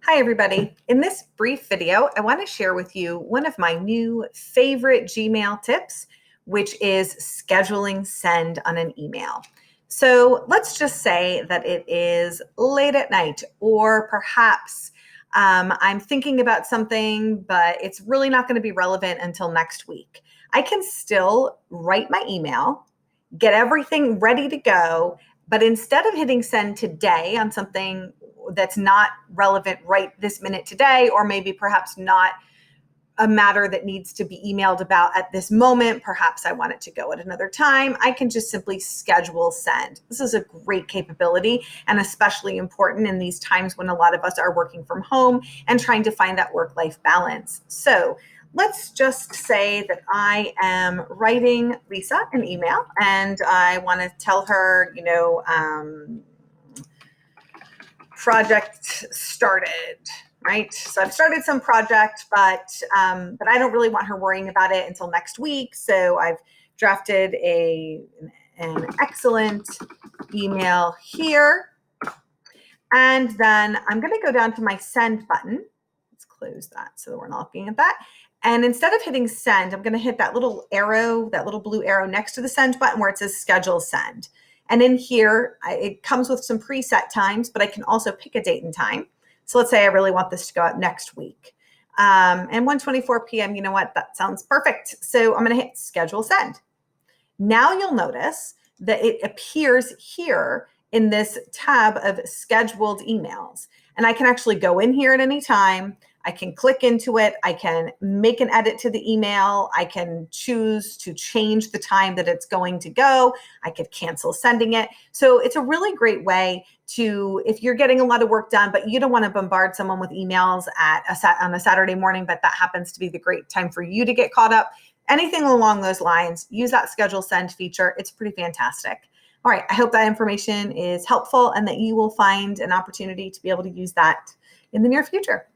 Hi, everybody. In this brief video, I want to share with you one of my new favorite Gmail tips, which is scheduling send on an email. So let's just say that it is late at night, or perhaps I'm thinking about something, but it's really not going to be relevant until next week. I can still write my email, get everything ready to go, but instead of hitting send today on something that's not relevant right this minute today, or maybe perhaps not a matter that needs to be emailed about at this moment, perhaps I want it to go at another time, I can just simply schedule send. This is a great capability and especially important in these times when a lot of us are working from home and trying to find that work-life balance. So let's just say that I am writing Lisa an email and I want to tell her, project started, right? So I've started some project, but I don't really want her worrying about it until next week. So I've drafted an excellent email here. And then I'm going to go down to my send button. Let's close that so that we're not looking at that. And instead of hitting send, I'm going to hit that little arrow, that little blue arrow next to the send button where it says schedule send. And in here, it comes with some preset times, but I can also pick a date and time. So let's say I really want this to go out next week. And 1:24 p.m., you know what? That sounds perfect. So I'm going to hit schedule send. Now you'll notice that it appears here in this tab of scheduled emails. And I can actually go in here at any time. I can click into it. I can make an edit to the email. I can choose to change the time that it's going to go. I could cancel sending it. So it's a really great way to, if you're getting a lot of work done, but you don't want to bombard someone with emails on a Saturday morning, but that happens to be the great time for you to get caught up. Anything along those lines, use that schedule send feature. It's pretty fantastic. All right, I hope that information is helpful and that you will find an opportunity to be able to use that in the near future.